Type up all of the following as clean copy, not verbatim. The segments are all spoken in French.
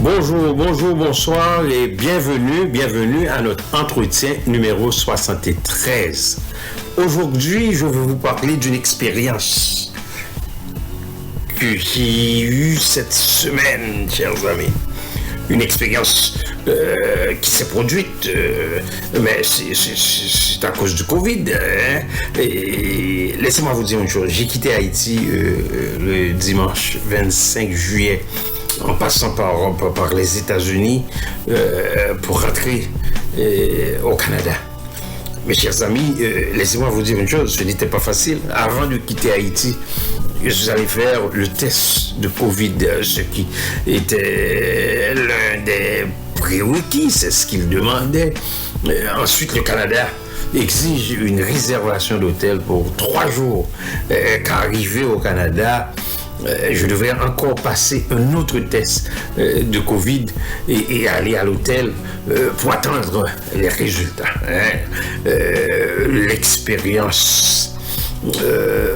Bonjour, bonjour, bonsoir et bienvenue à notre entretien numéro 73. Aujourd'hui, je vais vous parler d'une expérience que j'ai eue cette semaine, chers amis. Une expérience qui s'est produite, mais c'est à cause du Covid. Et laissez-moi vous dire une chose, j'ai quitté Haïti le dimanche 25 juillet. En passant par les États-Unis pour rentrer au Canada. Mes chers amis, laissez-moi vous dire une chose, ce n'était pas facile. Avant de quitter Haïti, je suis allé faire le test de Covid, ce qui était l'un des prérequis, c'est ce qu'il demandait. Ensuite, le Canada exige une réservation d'hôtel pour 3 jours. Qu'arrivé au Canada, je devrais encore passer un autre test de Covid et aller à l'hôtel pour attendre les résultats. L'expérience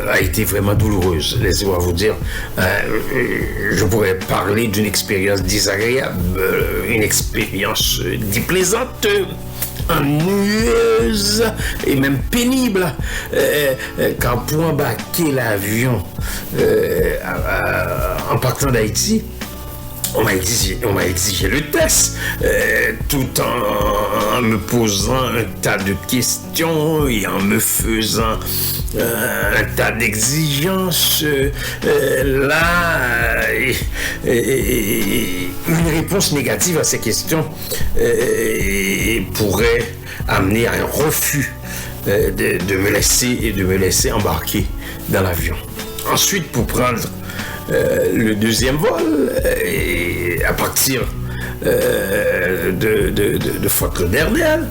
a été vraiment douloureuse. Laissez-moi vous dire, je pourrais parler d'une expérience désagréable, une expérience déplaisante, ennuyeuse et même pénible, car pour embarquer l'avion en partant d'Haïti, on m'a exigé le test, tout en me posant un tas de questions et en me faisant un tas d'exigences. Une réponse négative à ces questions pourrait amener à un refus de me laisser embarquer dans l'avion. Ensuite, pour prendre le deuxième vol, à partir de Fort Lauderdale,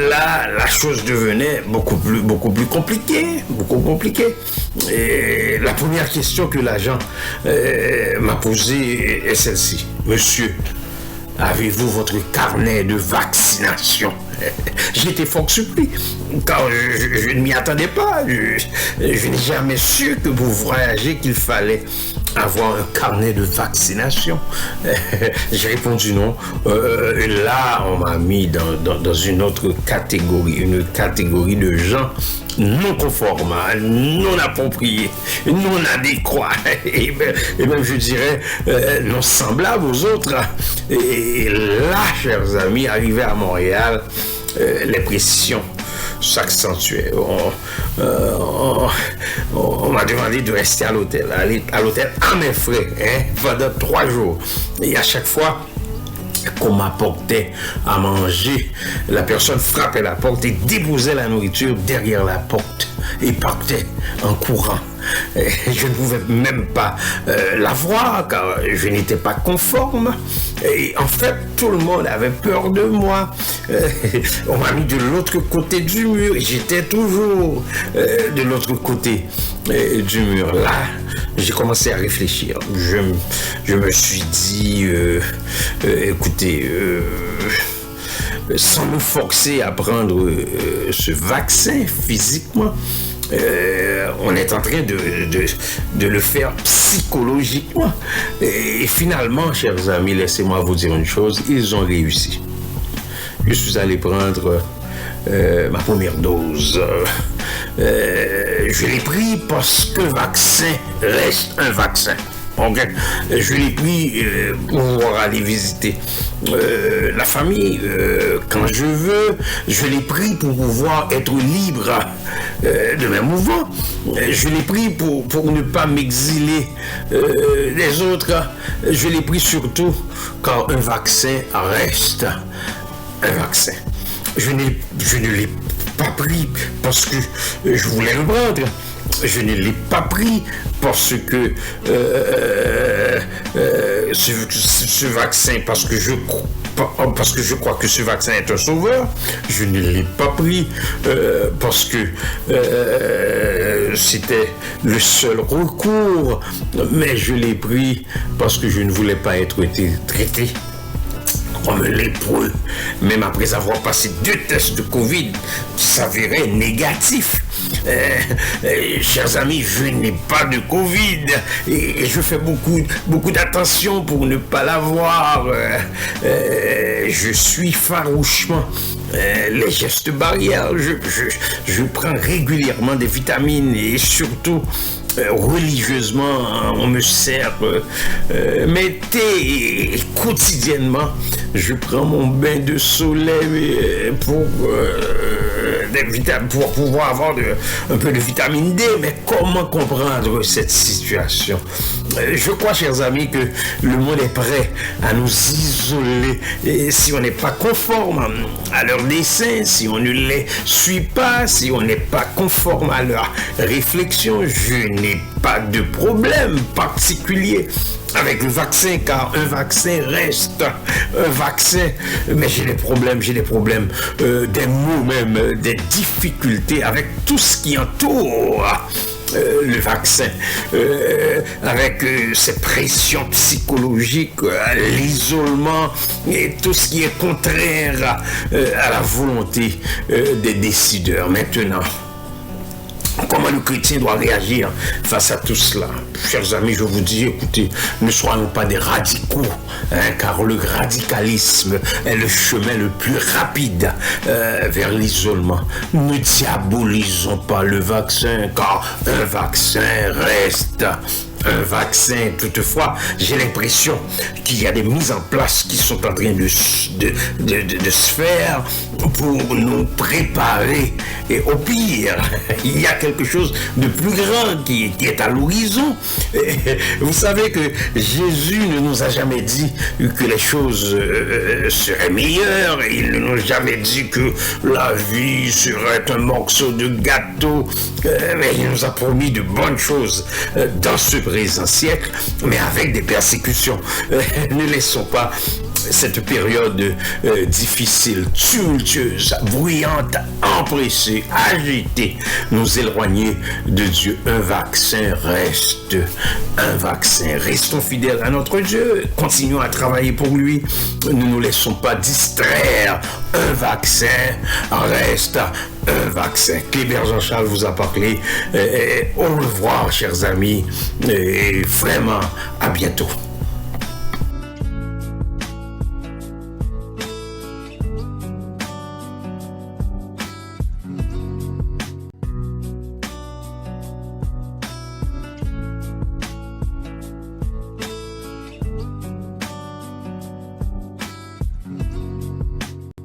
là, la chose devenait beaucoup plus compliquée, Et la première question que l'agent m'a posée est celle-ci. Monsieur, avez-vous votre carnet de vaccination? J'étais fort surpris, car je ne m'y attendais pas. Je n'ai jamais su que pour voyager, qu'il fallait avoir un carnet de vaccination. J'ai répondu non. Là, on m'a mis dans une autre catégorie, une catégorie de gens non conformes, non appropriés, non adéquats, et même je dirais non semblables aux autres. Et là, chers amis, arrivé à Montréal, les pressions s'accentuaient. On m'a demandé de rester à l'hôtel, aller à l'hôtel à mes frais, pendant 3 jours. Et à chaque fois qu'on m'apportait à manger, la personne frappait la porte et déposait la nourriture derrière la porte et partait en courant. Je ne pouvais même pas la voir car je n'étais pas conforme. Et en fait, tout le monde avait peur de moi. On m'a mis de l'autre côté du mur et j'étais toujours de l'autre côté du mur. Là, j'ai commencé à réfléchir. Je me suis dit, écoutez, sans me forcer à prendre ce vaccin physiquement, on est en train de le faire psychologiquement. Et finalement, chers amis, laissez-moi vous dire une chose, ils ont réussi. Je suis allé prendre ma première dose. Je l'ai pris parce que le vaccin reste un vaccin. Okay. Je l'ai pris pour aller visiter la famille quand je veux. Je l'ai pris pour pouvoir être libre de mes mouvements. Je l'ai pris pour ne pas m'exiler des autres. Je l'ai pris surtout car un vaccin reste un vaccin. Je ne l'ai pas pris parce que je voulais le prendre. Je ne l'ai pas pris parce que ce vaccin, parce que je crois que ce vaccin est un sauveur. Je ne l'ai pas pris parce que c'était le seul recours, mais je l'ai pris parce que je ne voulais pas être traité comme un lépreux, même après avoir passé 2 tests de Covid, s'avérait négatif. Chers amis, je n'ai pas de Covid et je fais beaucoup d'attention pour ne pas l'avoir. Je suis farouchement les gestes barrières. Je prends régulièrement des vitamines et surtout religieusement on me sert mes thés et quotidiennement je prends mon bain de soleil pour pouvoir avoir un peu de vitamine D. Mais comment comprendre cette situation? Je crois, chers amis, que le monde est prêt à nous isoler et si on n'est pas conforme à leurs desseins, si on ne les suit pas, si on n'est pas conforme à leur réflexion. Je n'ai pas de problème particulier avec le vaccin, car un vaccin reste un vaccin. Mais j'ai des problèmes, des maux même, des difficultés avec tout ce qui entoure le vaccin, avec ces pressions psychologiques, l'isolement et tout ce qui est contraire à la volonté des décideurs. Maintenant, comment le chrétien doit réagir face à tout cela? Chers amis, je vous dis, écoutez, ne soyons pas des radicaux, car le radicalisme est le chemin le plus rapide vers l'isolement. Ne diabolisons pas le vaccin, car un vaccin reste un vaccin. Toutefois, j'ai l'impression qu'il y a des mises en place qui sont en train de se faire pour nous préparer. Et au pire, il y a quelque chose de plus grand qui est à l'horizon. Vous savez que Jésus ne nous a jamais dit que les choses seraient meilleures. Il ne nous a jamais dit que la vie serait un morceau de gâteau. Mais il nous a promis de bonnes choses dans ce présent siècle, mais avec des persécutions. Ne laissons pas cette période difficile, tumultueuse, bruyante, empressée, agitée, nous éloigner de Dieu. Un vaccin reste un vaccin. Restons fidèles à notre Dieu, continuons à travailler pour lui, ne nous laissons pas distraire. Un vaccin reste un vaccin. Clébert Jean-Charles vous a parlé. Au revoir, chers amis, et vraiment à bientôt.